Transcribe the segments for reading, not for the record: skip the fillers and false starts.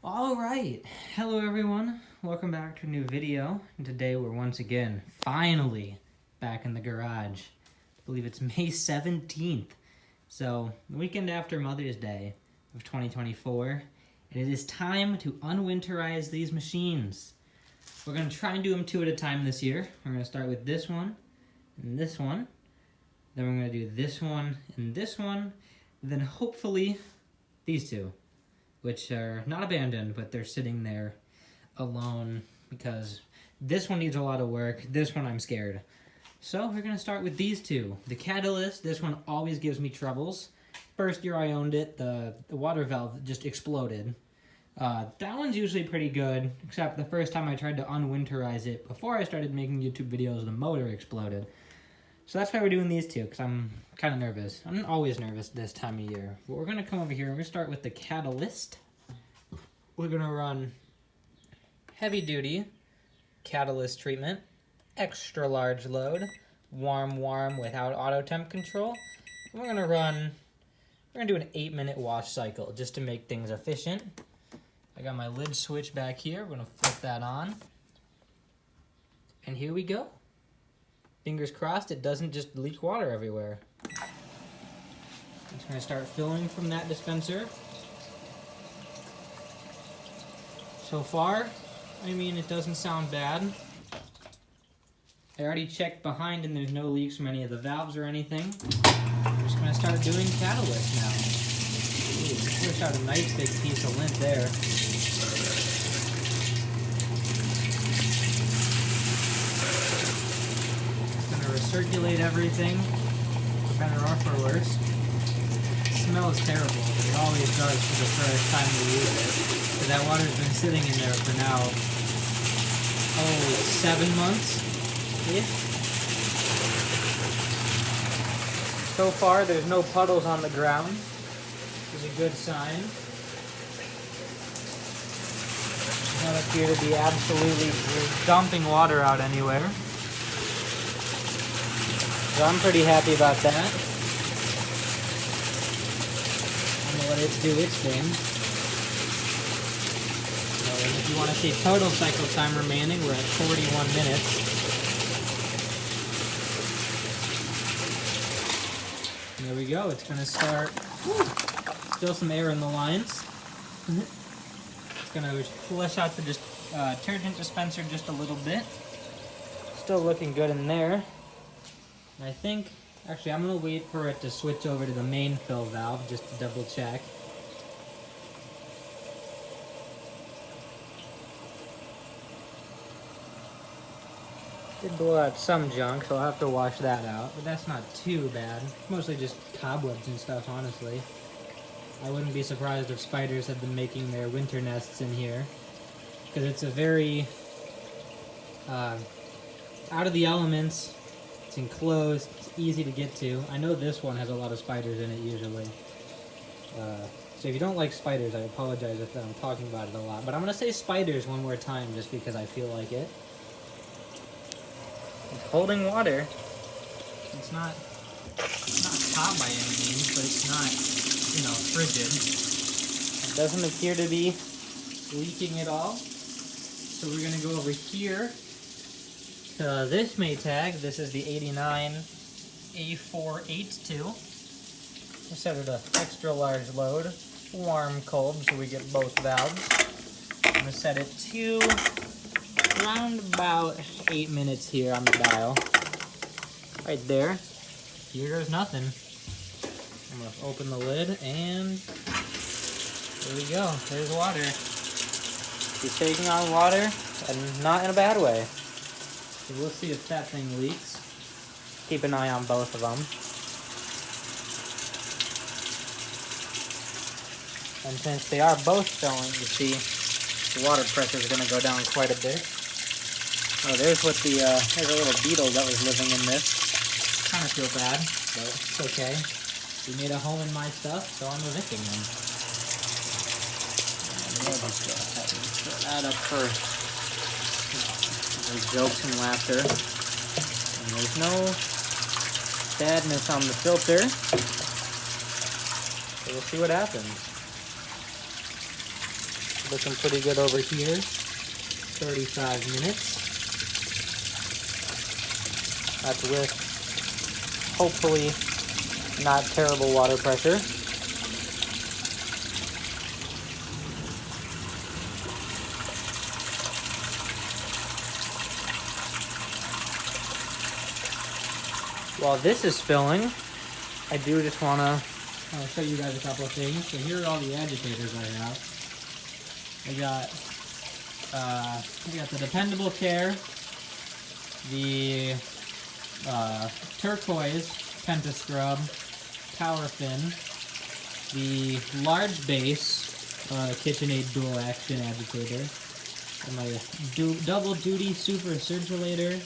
All right, hello everyone. Welcome back to a new video. And today we're once again, finally, back in the garage. I believe it's May 17th. So, the weekend after Mother's Day of 2024. And it is time to unwinterize these machines. We're going to try and do them two at a time this year. We're going to start with this one and this one. Then we're going to do this one and this one. And then hopefully these two, which are not abandoned, but they're sitting there alone because this one needs a lot of work. This one I'm scared. So we're gonna start with these two. The catalyst, this one always gives me troubles. First year I owned it, the water valve just exploded. That one's usually pretty good, except the first time I tried to unwinterize it, before I started making YouTube videos, the motor exploded. So that's why we're doing these two, because I'm kind of nervous. I'm always nervous this time of year. But we're going to come over here, and we're going to start with the catalyst. We're going to run heavy-duty catalyst treatment, extra large load, warm without auto temp control. And we're going to do an 8-minute wash cycle, just to make things efficient. I got my lid switch back here. We're going to flip that on. And here we go. Fingers crossed it doesn't just leak water everywhere. I'm just going to start filling from that dispenser. So far, I mean, it doesn't sound bad. I already checked behind and there's no leaks from any of the valves or anything. I'm just going to start doing catalyst now. Ooh, push out a nice big piece of lint there. Circulate everything, for better or for worse. It smells terrible, but it always does for the first time we use it. So that water's been sitting in there for now, 7 months-ish. So far, there's no puddles on the ground, which is a good sign. Does not appear to be absolutely dumping water out anywhere. So I'm pretty happy about that. I'm gonna let it do its thing. So if you want to see total cycle time remaining, we're at 41 minutes. And there we go, it's gonna start. Still some air in the lines. It's gonna flush out the detergent dispenser just a little bit. Still looking good in there. I think, actually I'm going to wait for it to switch over to the main fill valve just to double check. Did blow out some junk, so I'll have to wash that out, but that's not too bad. Mostly just cobwebs and stuff, honestly. I wouldn't be surprised if spiders have been making their winter nests in here, because it's a very out of the elements. It's enclosed, it's easy to get to. I know this one has a lot of spiders in it usually. So if you don't like spiders, I apologize if I'm talking about it a lot. But I'm going to say spiders one more time just because I feel like it. It's holding water. It's not hot by any means, but it's not, frigid. It doesn't appear to be leaking at all. So we're going to go over here. This Maytag, this is the 89 A482. We'll set it to extra large load, warm, cold, so we get both valves. I'm going to set it to around about 8 minutes here on the dial. Right there. Here goes nothing. I'm going to open the lid and there we go. There's water. She's taking on water and not in a bad way. So we'll see if that thing leaks. Keep an eye on both of them. And since they are both filling, you see the water pressure is going to go down quite a bit. Oh, there's there's a little beetle that was living in this. Kind of feel bad, but it's okay. We made a home in my stuff, so I'm evicting them. And we'll just go ahead and throw that up first. There's jokes and laughter. And there's no sadness on the filter. So we'll see what happens. Looking pretty good over here. 35 minutes. That's with hopefully not terrible water pressure. While this is filling, I do just want to show you guys a couple of things. So here are all the agitators I have. I got the Dependable Care, the turquoise Pentascrub Power Fin, the large base KitchenAid dual action agitator, and my double duty super circulator,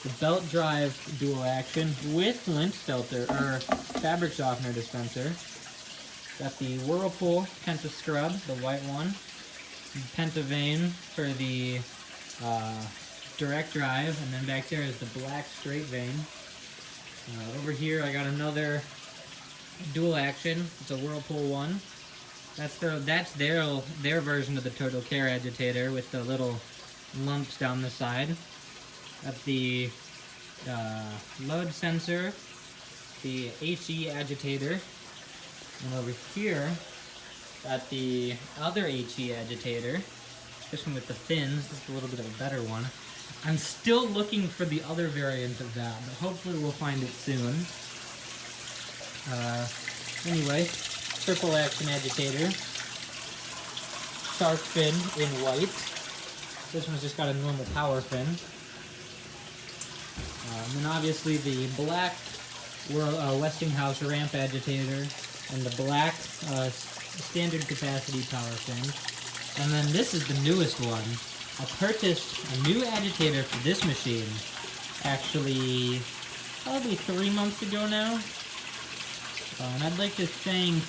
the belt drive dual action with lint filter or fabric softener dispenser. Got the Whirlpool Pentascrub, the white one, Pentavane for the direct drive, and then back there is the black straight vane. Over here I got another dual action. It's a Whirlpool one. That's their version of the Total Care agitator with the little lumps down the side. Got the load sensor, the HE agitator, and over here got the other HE agitator. This one with the fins. This is a little bit of a better one. I'm still looking for the other variant of that, but hopefully we'll find it soon. Anyway, triple action agitator, shark fin in white. This one's just got a normal power fin. And then obviously the black Westinghouse ramp agitator and the black standard capacity power fin. And then this is the newest one. I purchased a new agitator for this machine actually probably 3 months ago now. And I'd like to thank,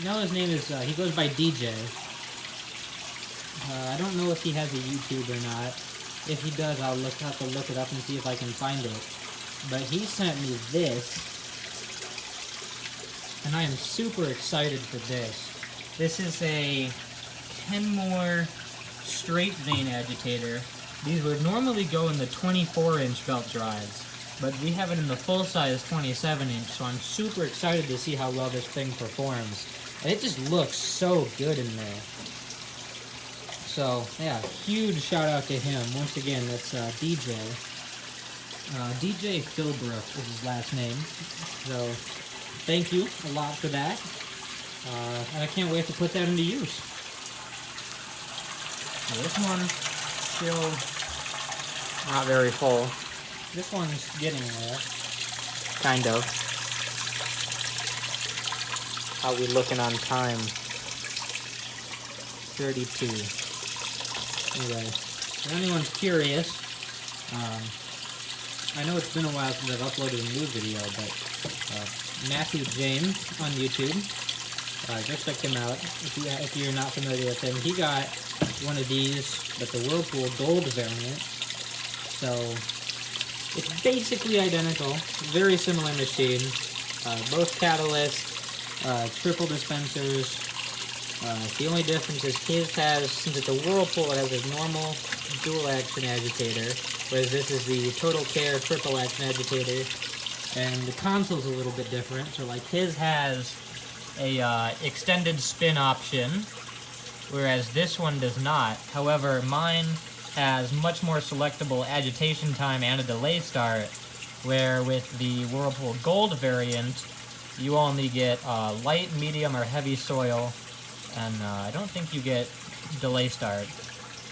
his name is, he goes by DJ. I don't know if he has a YouTube or not. If he does, I'll have to look it up and see if I can find it. But he sent me this, and I am super excited for this. This is a Kenmore straight vane agitator. These would normally go in the 24-inch belt drives, but we have it in the full-size 27-inch, so I'm super excited to see how well this thing performs. And it just looks so good in there. So, yeah, huge shout out to him. Once again, that's DJ. DJ Philbrook is his last name. So, thank you a lot for that. And I can't wait to put that into use. Now, this one's still not very full. This one's getting there. Kind of. How we looking on time? 32. Anyway, if anyone's curious, I know it's been a while since I've uploaded a new video, but Matthew James on YouTube, go check him out if you're not familiar with him. He got one of these, but the Whirlpool Gold variant. So it's basically identical, very similar machine. Both catalyst, triple dispensers. The only difference is his has, since it's a Whirlpool, it has a normal dual action agitator, whereas this is the Total Care triple action agitator, and the console's a little bit different. So like his has a extended spin option, whereas this one does not. However, mine has much more selectable agitation time and a delay start, where with the Whirlpool Gold variant, you only get light, medium, or heavy soil, and I don't think you get delay start.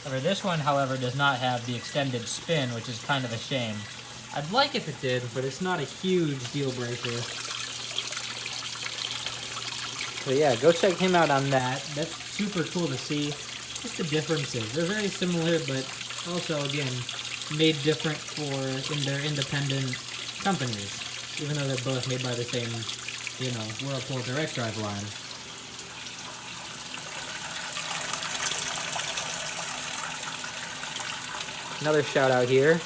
However, this one, however, does not have the extended spin, which is kind of a shame. I'd like if it did, but it's not a huge deal breaker. So yeah, go check him out on that. That's super cool to see. Just the differences. They're very similar, but also, again, made different in their independent companies, even though they're both made by the same, Whirlpool direct drive line. Another shout out here.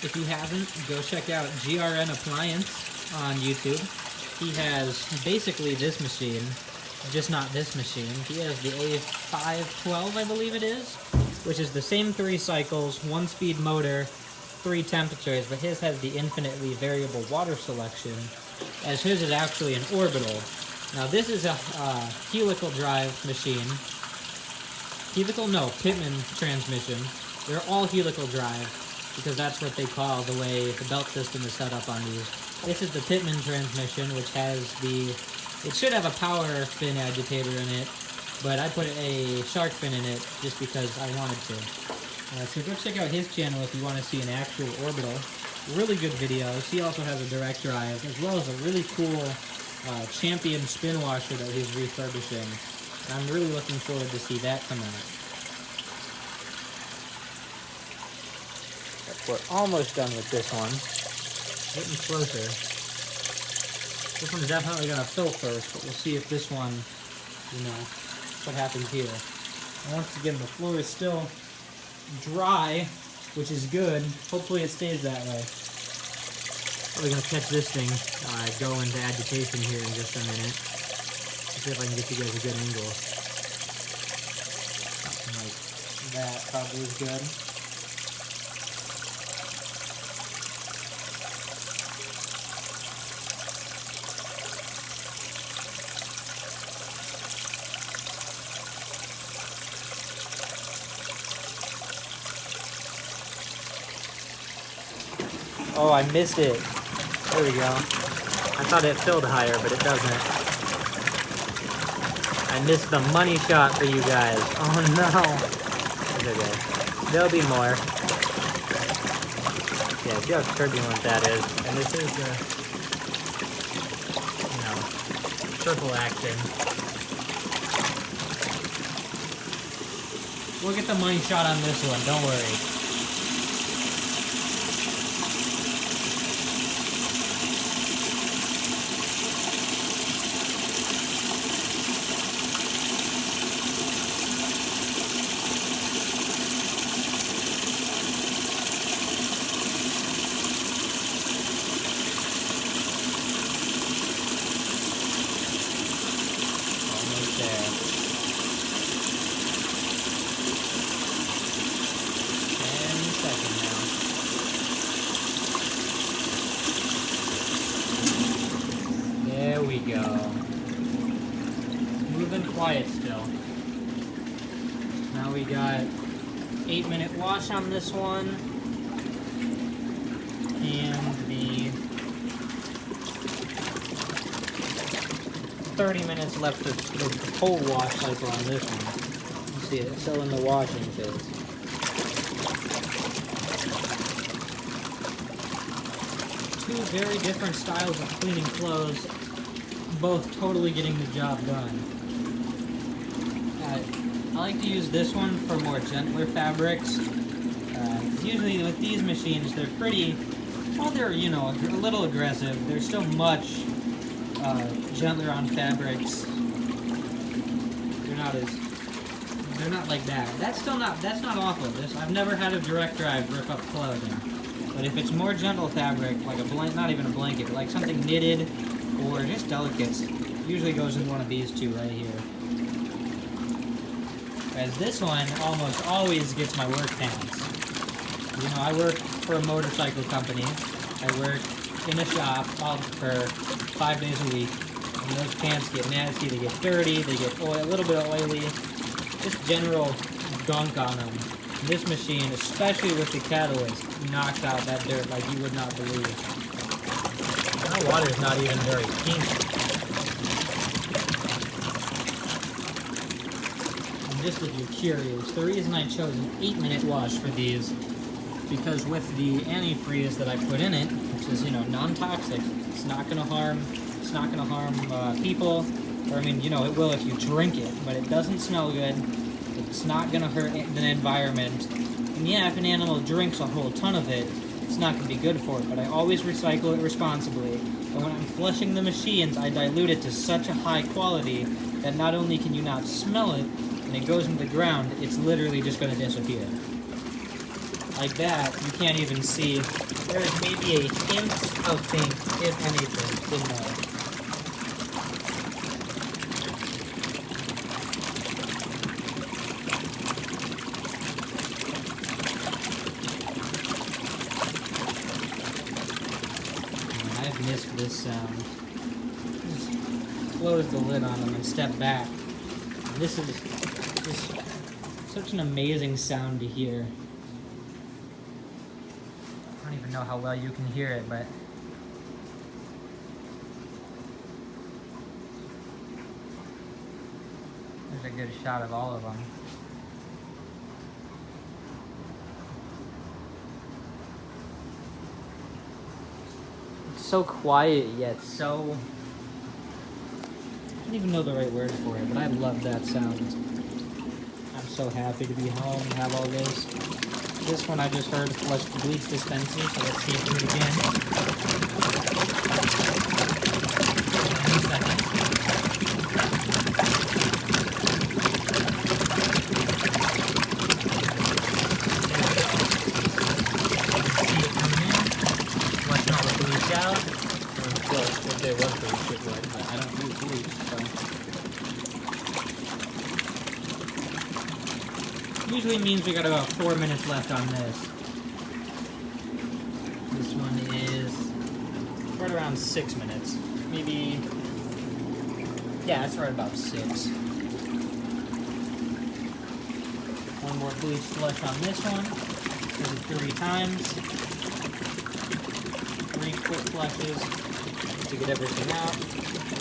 If you haven't, go check out GRN Appliance on YouTube. he has basically this machine, just not this machine. He has the A512, I believe it is, which is the same 3 cycles, 1-speed motor, 3 temperatures, but his has the infinitely variable water selection, as his is actually an orbital. Now this is a helical drive machine. Helical? No, Pitman transmission. They're all helical drive, because that's what they call the way the belt system is set up on these. This is the Pitman transmission, which has the... It should have a power fin agitator in it, but I put a shark fin in it just because I wanted to. So go check out his channel if you want to see an actual orbital. Really good videos. He also has a direct drive, as well as a really cool Champion spin washer that he's refurbishing. And I'm really looking forward to see that come out. We're almost done with this one. Getting closer. This one's definitely going to fill first, but we'll see if this one, you know, what happens here. And once again, the floor is still dry, which is good. Hopefully it stays that way. We're going to catch this thing, go into agitation here in just a minute. Let's see if I can get you guys a good angle. Something like that probably is good. Oh, I missed it. There we go. I thought it filled higher, but it doesn't. I missed the money shot for you guys. Oh no. It's okay. There'll be more. Yeah, see how turbulent that is. And this is the, you know, triple action. We'll get the money shot on this one, don't worry. Quiet still. Now we got 8-minute wash on this one, and the 30 minutes left of the whole wash cycle on this one. You see it's still in the washing phase. Two very different styles of cleaning clothes, both totally getting the job done. I like to use this one for more gentler fabrics. Usually with these machines, they're pretty, well, they're, you know, a little aggressive. They're still much gentler on fabrics. They're not like that. That's not awful. I've never had a direct drive rip up clothing. But if it's more gentle fabric, like a blanket, not even a blanket, but like something knitted or just delicates, usually goes in one of these two right here. Whereas this one almost always gets my work pants. You know, I work for a motorcycle company. I work in a shop for 5 days a week. And those pants get nasty, they get dirty, they get a little bit oily. Just general gunk on them. This machine, especially with the catalyst, knocks out that dirt like you would not believe. My water's not even very pink. Just if you're curious, the reason I chose an 8-minute wash for these, because with the antifreeze that I put in it, which is, you know, non-toxic, it's not gonna harm people, or I mean, you know, it will if you drink it, but it doesn't smell good. It's not gonna hurt the environment. And yeah, if an animal drinks a whole ton of it, it's not gonna be good for it. But I always recycle it responsibly. And when I'm flushing the machines, I dilute it to such a high quality that not only can you not smell it, and it goes into the ground, it's literally just going to disappear. Like that, you can't even see. There's maybe a hint of pink, if anything, in there. close the lid on them and step back. This is just such an amazing sound to hear. I don't even know how well you can hear it, but there's a good shot of all of them. It's so quiet yet so... I don't even know the right word for it, but I love that sound. I'm so happy to be home and have all this. This one I just heard flush the bleach dispenser, so let's see it do it again. Usually means we got about 4 minutes left on this. This one is right around 6 minutes. Maybe, yeah, it's right about 6. One more bleach flush on this one. Does it 3 times. 3 quick flushes to get everything out.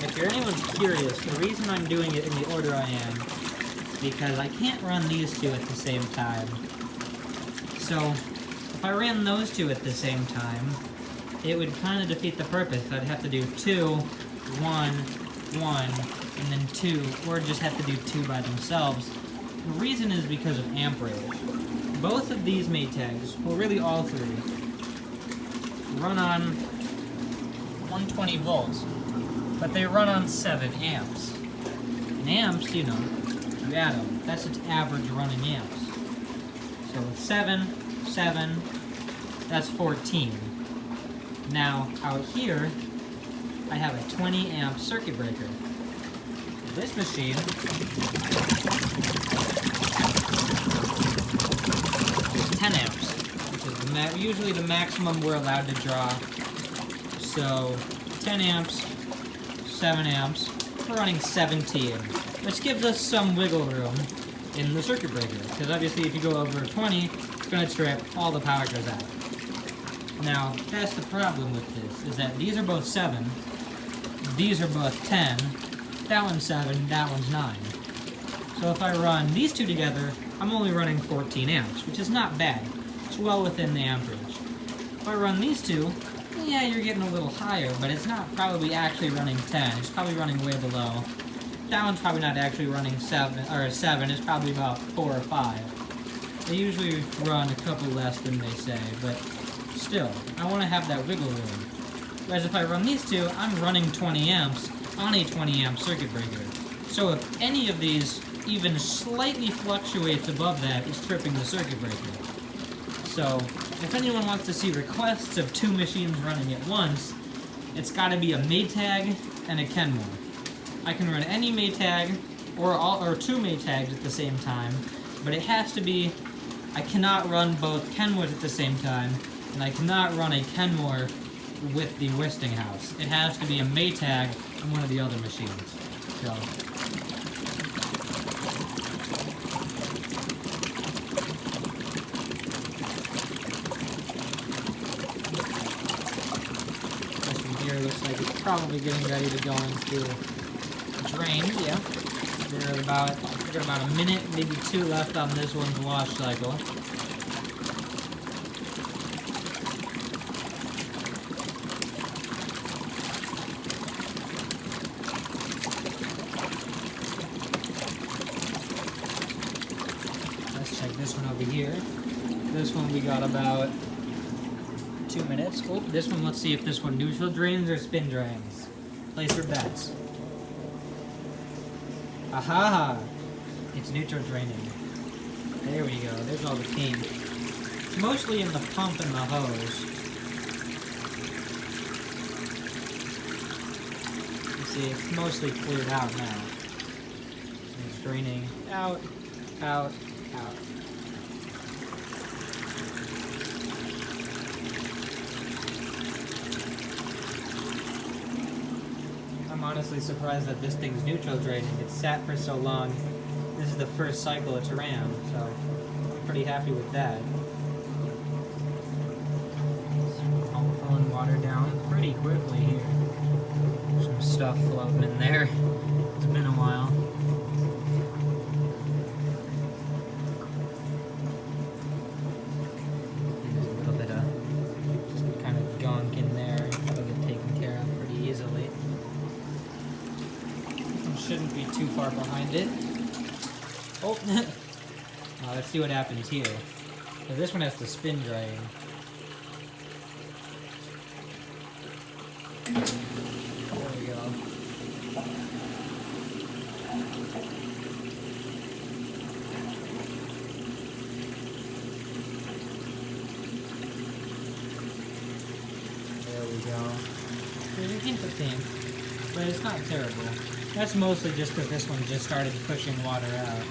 And if anyone's curious, the reason I'm doing it in the order I am, because I can't run these two at the same time. So, if I ran those two at the same time, it would kind of defeat the purpose. I'd have to do 2, 1, 1, and then 2, or just have to do 2 by themselves. The reason is because of amperage. Both of these Maytags, well really all 3, run on 120 volts, but they run on 7 amps. And amps, you know, you add them. That's its average running amps. So 7, 7, that's 14. Now, out here, I have a 20 amp circuit breaker. This machine is 10 amps, which is usually the maximum we're allowed to draw. So 10 amps, 7 amps, we're running 17, which gives us some wiggle room in the circuit breaker, because obviously if you go over 20, it's going to trip, all the power goes out. Now, that's the problem with this, is that these are both 7, these are both 10, that one's 7, that one's 9. So if I run these two together, I'm only running 14 amps, which is not bad. It's well within the amperage. If I run these two, yeah, you're getting a little higher, but it's not probably actually running 10. It's probably running way below. That one's probably not actually running 7, it's probably about 4 or 5. They usually run a couple less than they say, but still, I want to have that wiggle room. Whereas if I run these two, I'm running 20 amps on a 20 amp circuit breaker. So if any of these even slightly fluctuates above that, it's tripping the circuit breaker. So if anyone wants to see requests of 2 machines running at once, it's got to be a Maytag and a Kenmore. I can run any Maytag or 2 Maytags at the same time, but it has to be, I cannot run both Kenmores at the same time, and I cannot run a Kenmore with the Westinghouse. It has to be a Maytag and one of the other machines. So this one here looks like it's probably getting ready to go into drain. Yeah, we've got about a minute, maybe 2 left on this one's wash cycle. This one over here. This one we got about 2 minutes. Oh, this one, let's see if this one neutral drains or spin drains. Place your bets. Aha! It's neutral draining. There we go. There's all the paint. It's mostly in the pump and the hose. You see, it's mostly cleared out now. It's draining out, out, out. I'm honestly surprised that this thing's neutral draining. It's sat for so long. This is the first cycle it's around, so I'm pretty happy with that. I'm pulling water down pretty quickly here. Some stuff floating in there. It's been a while. There's a little bit of just kind of gunk in there. That'll get taken care of pretty easily. Shouldn't be too far behind it. Oh! Now let's see what happens here. So this one has to spin drying. There we go. There we go. There's a hint of pink, but it's not terrible. That's mostly just because this one just started pushing water out.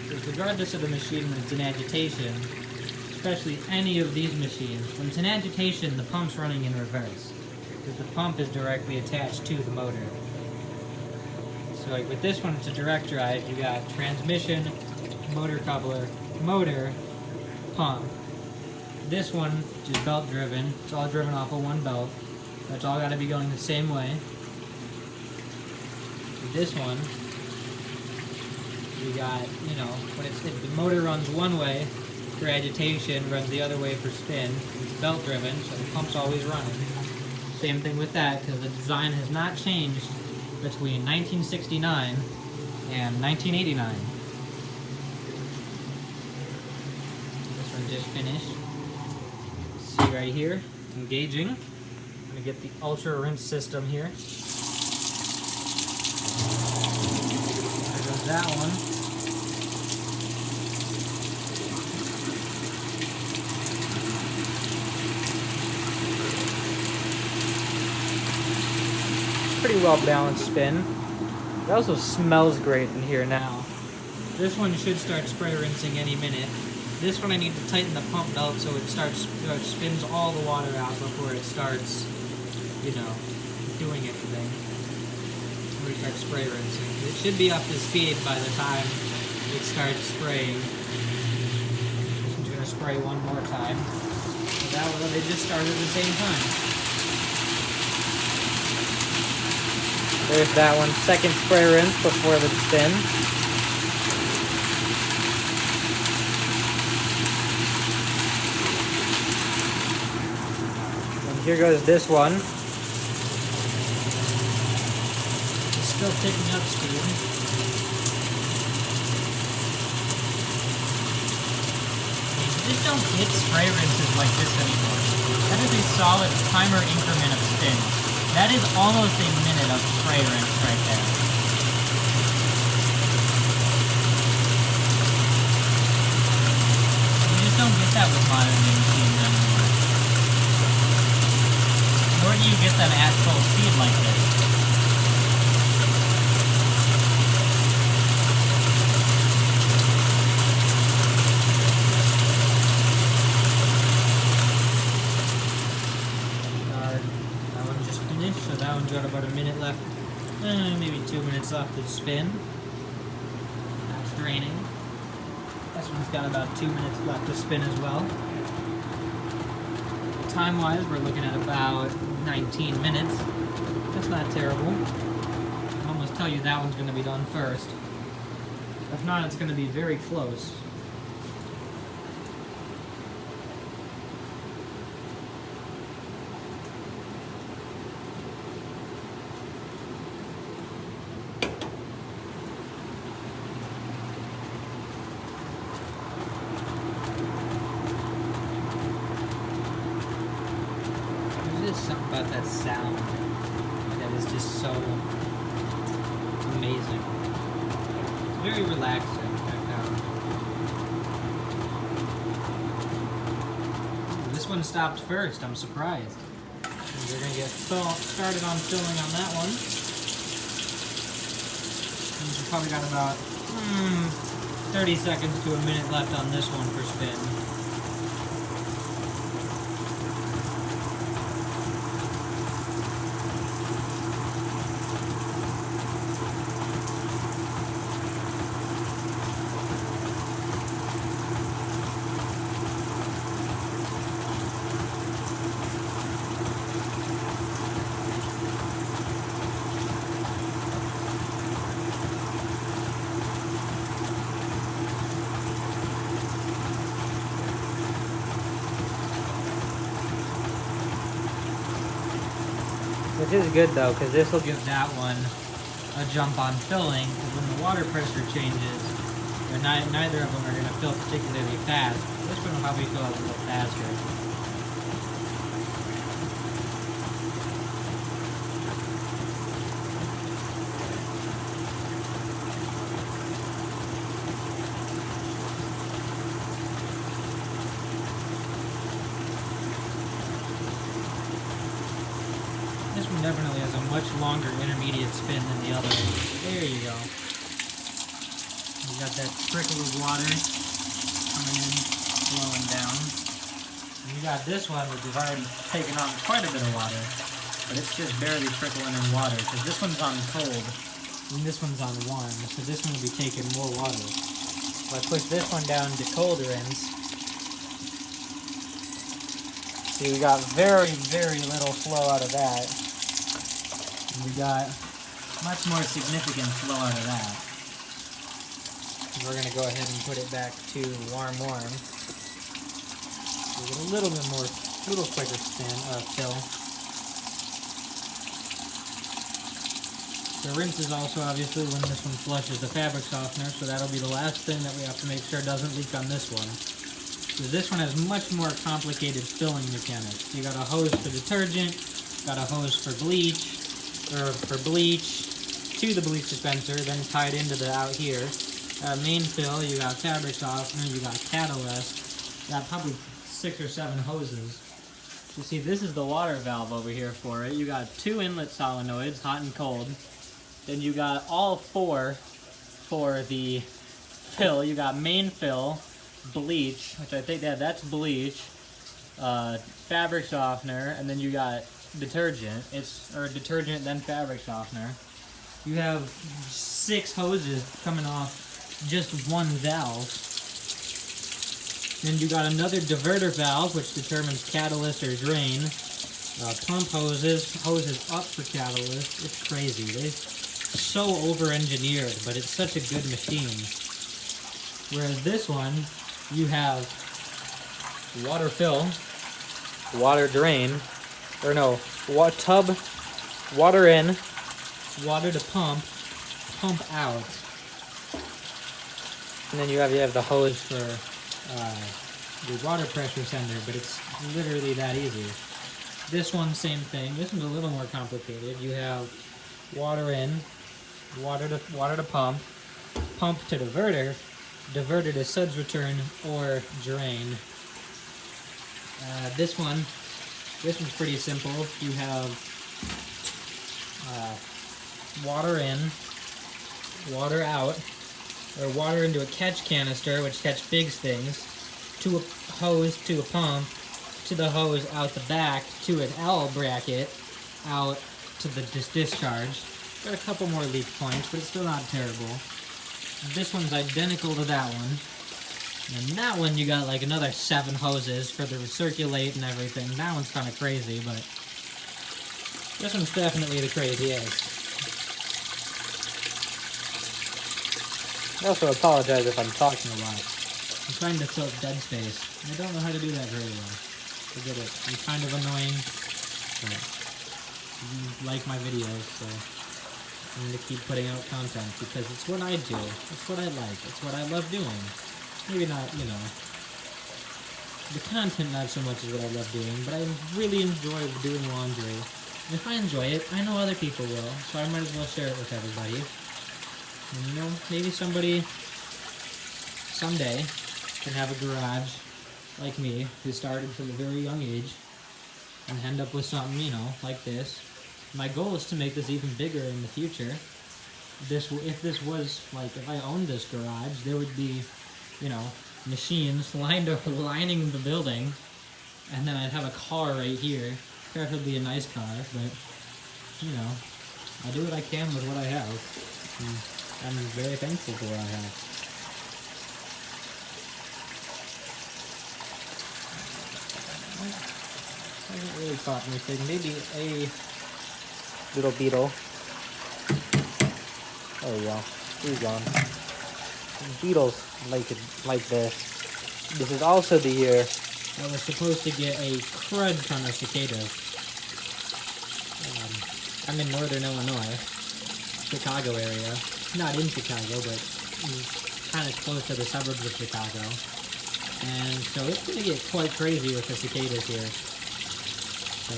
Because regardless of the machine when it's in agitation, especially any of these machines, when it's in agitation, the pump's running in reverse. Because the pump is directly attached to the motor. So like with this one, it's a direct drive. You got transmission, motor coupler, motor, pump. This one, which is belt driven, it's all driven off of one belt. That's all got to be going the same way. This one, we got, you know, when if the motor runs one way for agitation, runs the other way for spin. It's belt driven, so the pump's always running. Same thing with that, because the design has not changed between 1969 and 1989. This one just finished. See right here, engaging. I'm going to get the ultra rinse system here. There goes that one. Pretty well balanced spin. It also smells great in here now. This one should start spray rinsing any minute. This one I need to tighten the pump belt so it spins all the water out before it starts, you know, doing anything. We start spray rinsing. It should be up to speed by the time it starts spraying. I'm just gonna spray one more time. So that way they just started at the same time. There's that one, second spray rinse before the spin. And here goes this one. Still picking up speed. You just don't get spray rinses like this anymore. That is a solid timer increment of spin. That is almost a minute of spray rinse right there. You just don't get that with modern day machines anymore. Nor do you get them at full speed like this. So that one's got about a minute left, maybe 2 minutes left to spin. That's draining. This one's got about 2 minutes left to spin as well. Time-wise, we're looking at about 19 minutes. That's not terrible. I can almost tell you that one's going to be done first. If not, it's going to be very close. Something about that sound that is just so amazing. It's very relaxing, I found. This one stopped first, I'm surprised. And we're going to get started on filling on that one. And we've probably got about 30 seconds to a minute left on this one for spin. This is good though, because this will give that one a jump on filling, because when the water pressure changes, neither of them are going to fill particularly fast. This one will probably fill a little faster. This one definitely has a much longer intermediate spin than the other. There you go. You got that trickle of water coming in, flowing down. And you got this one, which has already taken on quite a bit of water, but it's just barely trickling in water, because this one's on cold, and this one's on warm, so this one will be taking more water. If I push this one down to colder ends, see, we got very, very little flow out of that. And we got much more significant flow out of that. And we're going to go ahead and put it back to warm. So we get a little bit more, little quicker fill. The rinse is also obviously when this one flushes the fabric softener, so that'll be the last thing that we have to make sure doesn't leak on this one. So this one has much more complicated filling mechanics. You got a hose for detergent, got a hose for bleach, to the bleach dispenser, then tied into the out here. Main fill, you got fabric softener, you got catalyst, you got probably 6 or 7 hoses. You see, this is the water valve over here for it. You got 2 inlet solenoids, hot and cold. Then you got all 4 for the fill. You got main fill, bleach, which I think that's bleach, fabric softener, and then you got detergent. Or detergent then fabric softener. You have 6 hoses coming off just one valve. Then you got another diverter valve, which determines catalyst or drain. Pump hoses up for catalyst. It's crazy. They're so over-engineered, but it's such a good machine. Whereas this one, you have water fill, water drain, or no, tub, water in, water to pump out, and then you have the hose for the water pressure sender, but it's literally that easy. This one, same thing. This one's a little more complicated. You have water in, water to pump to diverter to suds return or drain. This one's pretty simple. You have water in, water out, or water into a catch canister, which catch big things, to a hose, to a pump, to the hose out the back, to an L bracket, out to the discharge. Got a couple more leak points, but it's still not terrible. This one's identical to that one. And that one you got like another 7 hoses for the recirculate and everything. That one's kind of crazy, but this one's definitely the craziest. I also apologize if I'm talking a lot. I'm trying to fill dead space. I don't know how to do that very well. Forget it. I'm kind of annoying, but you like my videos, so I'm going to keep putting out content because it's what I do. It's what I like. It's what I love doing. Maybe not, you know, the content not so much is what I love doing, but I really enjoy doing laundry. And if I enjoy it, I know other people will, so I might as well share it with everybody. And, you know, maybe somebody someday can have a garage like me, who started from a very young age, and end up with something, you know, like this. My goal is to make this even bigger in the future. If this was, like, if I owned this garage, there would be, you know, machines lining the building, and then I'd have a car right here, preferably a nice car, but, you know, I do what I can with what I have, and I'm very thankful for what I have. I haven't really caught anything, maybe a little beetle. There we go, he's gone. Beetles like this. This is also the year that we're supposed to get a crud ton of cicadas. I'm in northern Illinois, Chicago area. Not in Chicago, but kind of close to the suburbs of Chicago. And so it's going to get quite crazy with the cicadas here. So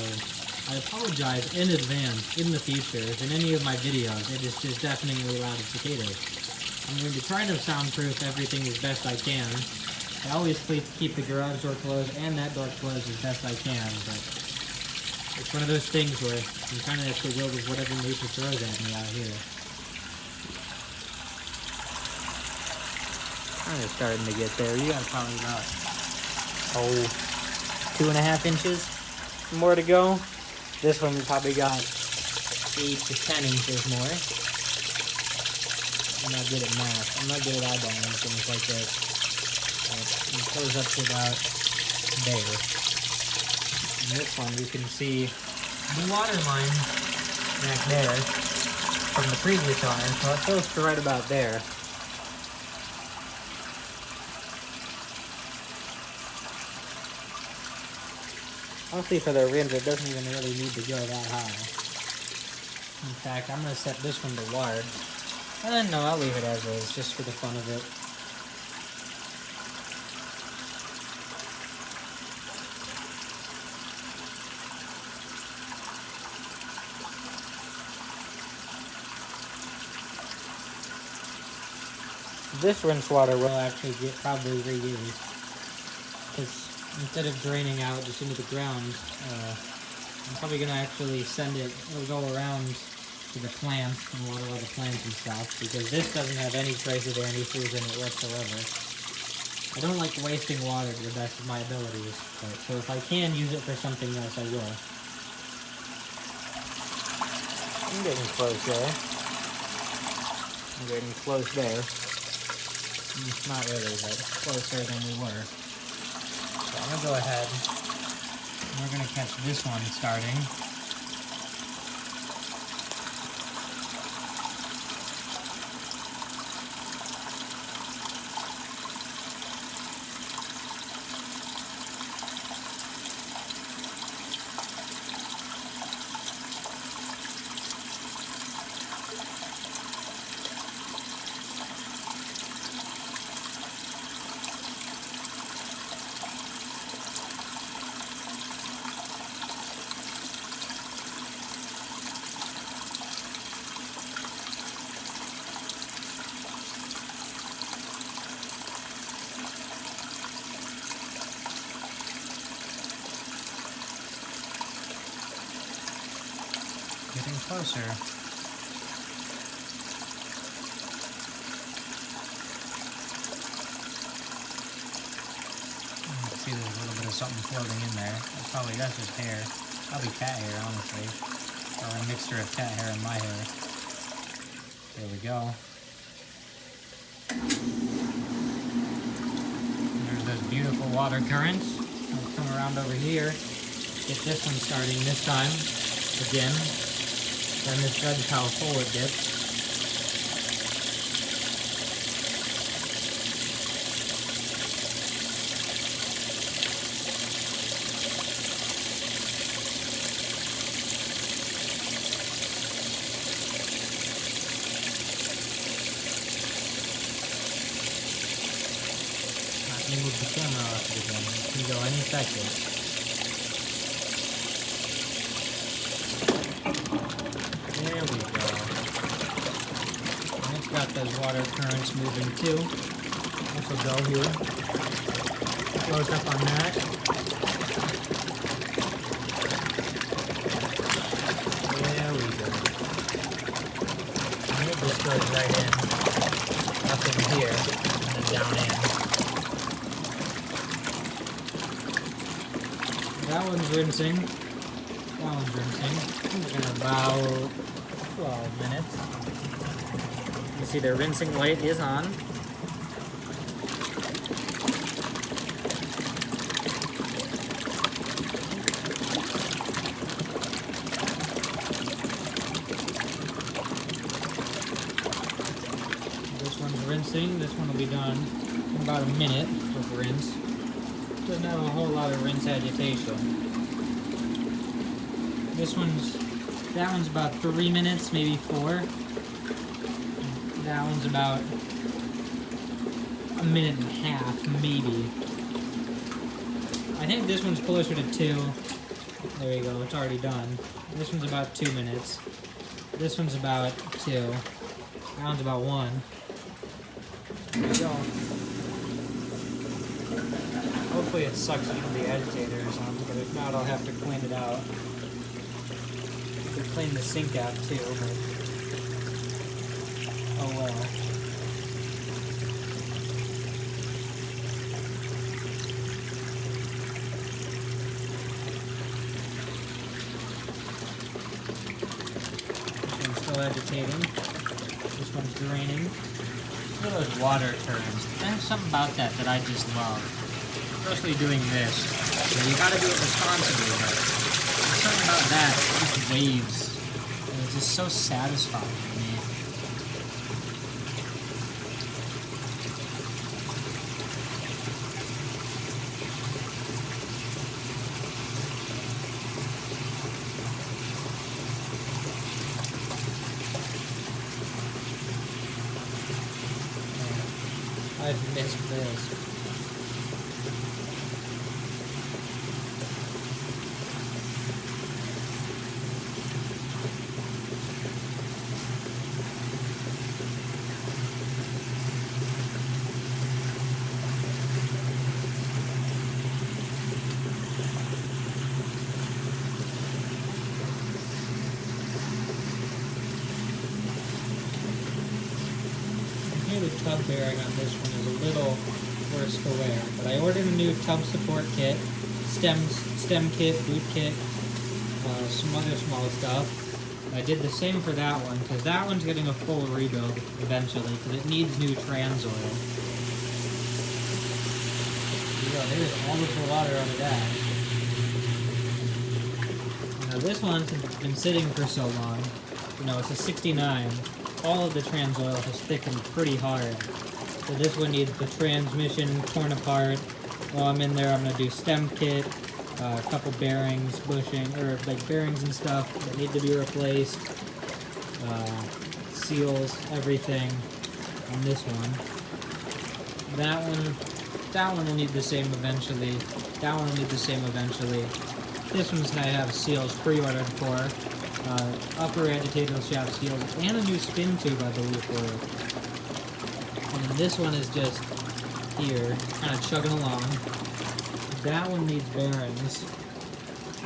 I apologize in advance, in the future, if in any of my videos it is just deafeningly loud of cicadas. I'm going to try to soundproof everything as best I can. I always keep the garage door closed and that door closed as best I can, but it's one of those things where I'm kind of at the will of whatever nature throws at me out here. Kind of starting to get there. You got probably about, 2.5 inches more to go. This one we probably got 8 to 10 inches more. I'm not good at math. I'm not good at eyeballing things like this. It goes up to about there. And this one you can see the water line back there from the previous one. So it's close to right about there. Honestly, for the rims, it doesn't even really need to go that high. In fact, I'm going to set this one to lard. And no, I'll leave it as is, just for the fun of it. This rinse water will actually get probably reused. Because instead of draining out just into the ground, I'm probably going to actually send it, it'll go around to the plants and water all the plants and stuff, because this doesn't have any trace of antifreeze in it whatsoever. I don't like wasting water to the best of my abilities, but, so if I can use it for something else, I will. I'm getting close there. I'm getting close there. Not really, but closer than we were. So I'm going to go ahead, and we're going to catch this one starting. Getting closer. See, there's a little bit of something floating in there. That's just hair. Probably cat hair, honestly. Or a mixture of cat hair and my hair. There we go. And there's those beautiful water currents. I'll come around over here. Get this one starting this time. Again. Then misjudge how full it gets. Let me move the camera off it again. It can go any second. There we go. And it's got those water currents moving too. This will go here. Close up on that. There we go. And it just goes right in. Up in here. And then down in. That one's rinsing. That one's rinsing. In about 12 minutes. You see the rinsing light is on. This one's rinsing. This one will be done in about a minute with rinse. Doesn't have a whole lot of rinse agitation. This one's That one's about 3 minutes, maybe 4. That one's about a minute and a half, maybe. I think this one's closer to 2. There you go, it's already done. This one's about 2 minutes. This one's about 2. That one's about 1. There you go. Hopefully it sucks into the agitator or something, but if not, I'll have to clean it out. I could clean the sink out too, but oh well. This one's still agitating. This one's draining. Look at those water turns. There's something about that I just love. Especially doing this. You gotta do it responsibly, but there's something about that. It just waves. And it's just so satisfying to me. I've missed this. The tub bearing on this one is a little worse for wear, but I ordered a new tub support kit, stem kit, boot kit, some other small stuff. I did the same for that one, because that one's getting a full rebuild eventually, because it needs new trans oil. There you go, there's all of the water out of that. Now this one, since it's been sitting for so long, you know, it's a 69. All of the trans oil has thickened pretty hard. So this one needs the transmission torn apart. While I'm in there, I'm going to do stem kit, a couple bearings, bushing, or like bearings and stuff that need to be replaced, seals, everything on this one. That one will need the same eventually. That one will need the same eventually. This one's going to have seals pre-ordered for. Upper agitator shaft seals, and a new spin tube, I believe, for it. And then this one is just here, kind of chugging along. That one needs bearings.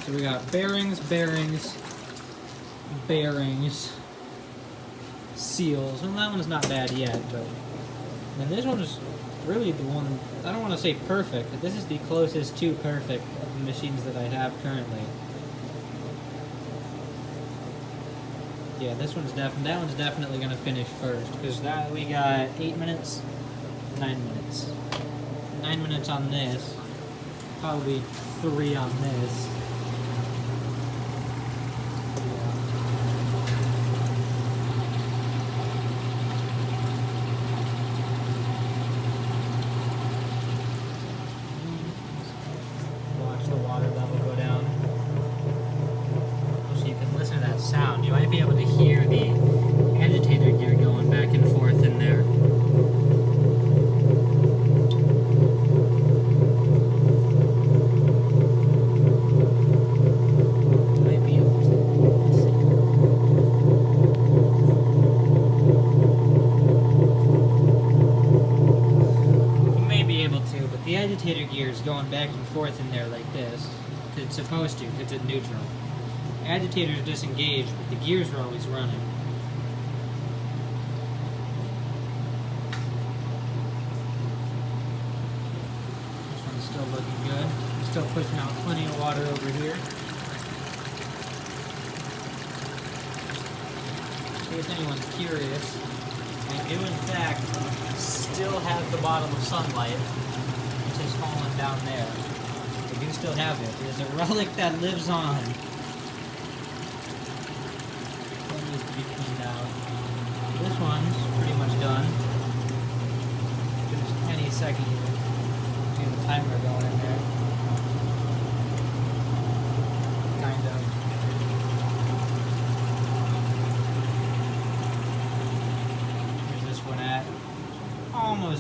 So we got bearings, seals. Well, that one's not bad yet, but and this one is really the one, I don't want to say perfect, but this is the closest to perfect of the machines that I have currently. Yeah, that one's definitely gonna finish first, because that we got 8 minutes, 9 minutes. 9 minutes on this, probably 3 on this. Watch the water level go down. So you can listen to that sound. You might be able to hear the agitator gear going back and forth in there. Might be able to. Let's see. You may be able to, but the agitator gear is going back and forth in there like this. It's supposed to, because it's neutral. Agitator is disengaged, but the gears are always running. This one's still looking good. Still pushing out plenty of water over here. In case anyone's curious, I do in fact still have the bottle of sunlight, which is falling down there. I do still have it. It is a relic that lives on. Be cleaned out. This one's pretty much done. Just any second here. See the timer going in there. Kind of.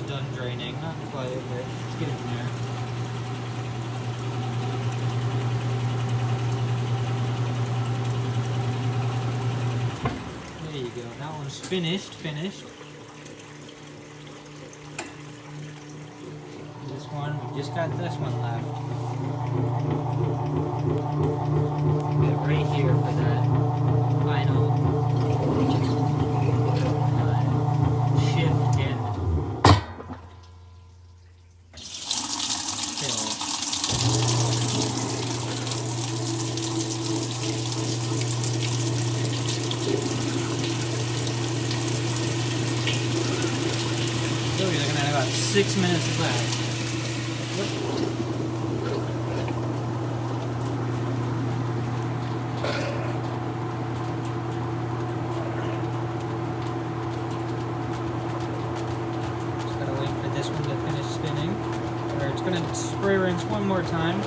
done draining. Not quite, but it's getting there. There you go. That one's finished. This one, we just got this one left. Get right here for that final shift and fill. So we're looking at about 6 minutes left. This one to finish spinning, or it's going to spray rinse one more time.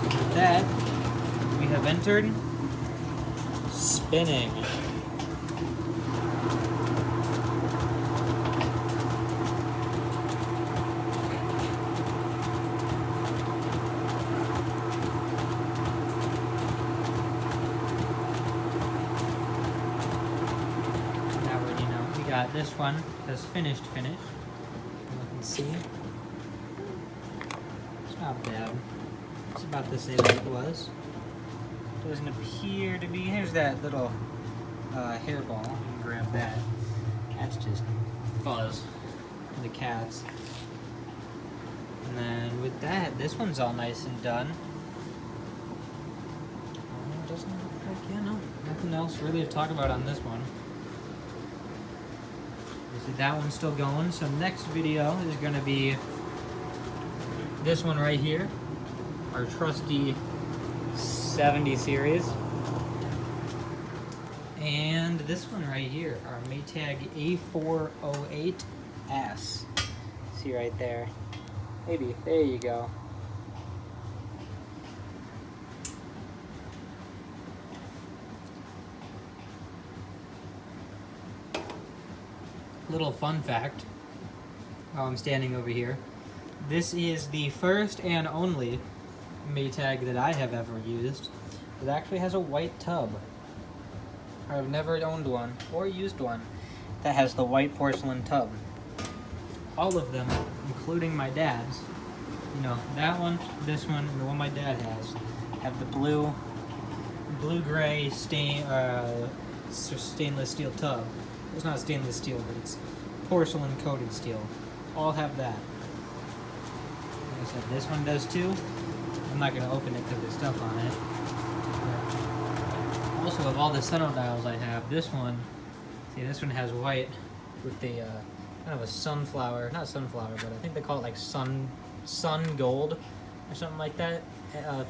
With that, we have entered spinning. Now we got this one has finished. You can see. It's not bad. It's about the same as it was. Doesn't appear to be. Here's that little hairball. You can grab that. That's just fuzz. The cats. And then with that, this one's all nice and done. Doesn't look like, yeah, no, nothing else really to talk about on this one. You see that one's still going. So next video is going to be this one right here, our trusty 70 series, and this one right here, our Maytag A482. See right there, maybe, there you go. Little fun fact while I'm standing over here, this is the first and only Maytag that I have ever used. It actually has a white tub. I've never owned one or used one that has the white porcelain tub. All of them, including my dad's, you know, that one, this one, and the one my dad has, have the blue-gray stainless steel tub. It's not stainless steel, but it's porcelain coated steel. All have that. Like I said, this one does too. I'm not going to open it because there's stuff on it. But also, of all the sundials I have, this one, see, this one has white with the kind of a sunflower, not sunflower, but I think they call it like sun gold or something like that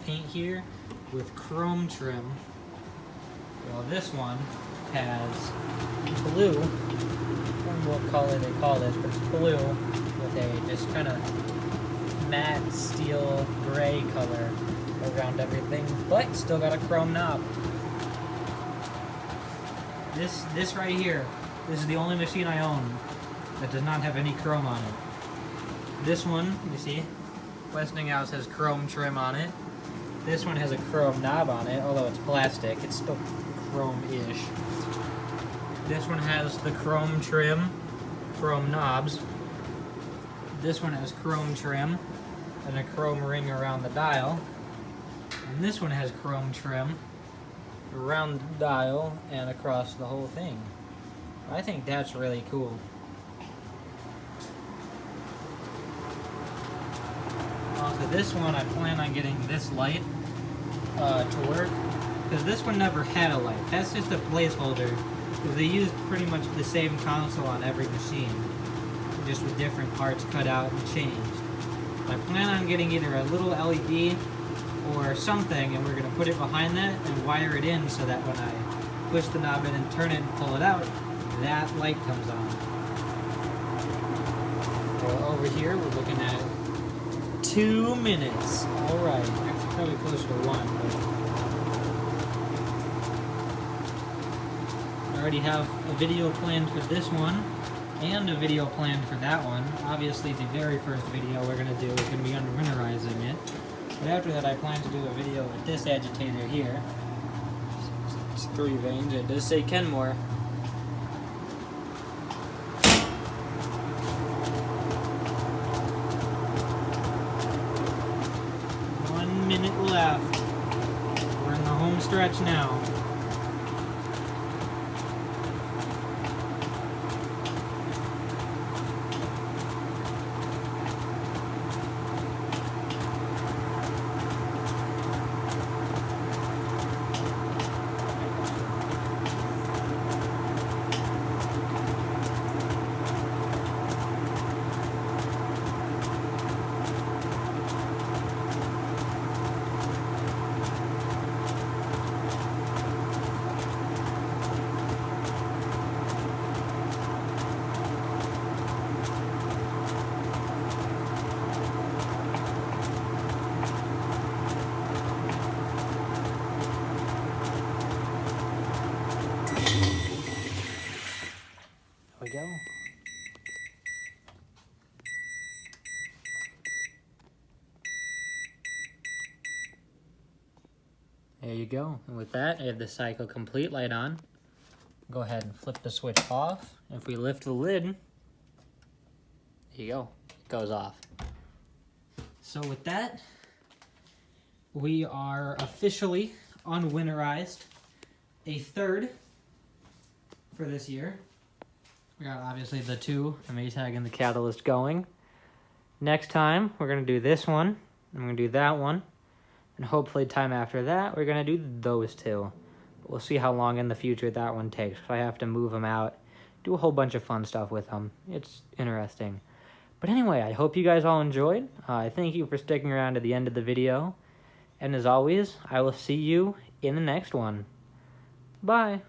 paint here with chrome trim. Well, this one has blue, I don't know what color they call this, but it's blue with a just kind of matte steel gray color around everything, but still got a chrome knob. This right here, this is the only machine I own that does not have any chrome on it. This one, you see, Westinghouse has chrome trim on it. This one has a chrome knob on it, although it's plastic, it's still chrome-ish. This one has the chrome trim, chrome knobs. This one has chrome trim and a chrome ring around the dial. And this one has chrome trim around the dial and across the whole thing. I think that's really cool. Also, this one I plan on getting this light to work, because this one never had a light. That's just a placeholder, because they used pretty much the same console on every machine, just with different parts cut out and changed. I plan on getting either a little LED or something, and we're going to put it behind that and wire it in so that when I push the knob in and turn it and pull it out, that light comes on. Well, over here we're looking at 2 minutes. All right, actually probably closer to 1. But I already have a video planned for this one and a video planned for that one. Obviously, the very first video we're going to do is going to be unwinterizing it. But after that, I plan to do a video with this agitator here. It's 3 veins. It does say Kenmore. 1 minute left. We're in the home stretch now. We go. There you go. And with that, I have the cycle complete light on. Go ahead and flip the switch off. If we lift the lid, there you go. It goes off. So with that, we are officially unwinterized a third for this year. We got obviously the 2, the Maytag and the catalyst going. Next time, we're going to do this one, and we're going to do that one, and hopefully time after that, we're going to do those 2. But we'll see how long in the future that one takes, because I have to move them out, do a whole bunch of fun stuff with them. It's interesting. But anyway, I hope you guys all enjoyed. Thank you for sticking around to the end of the video. And as always, I will see you in the next one. Bye.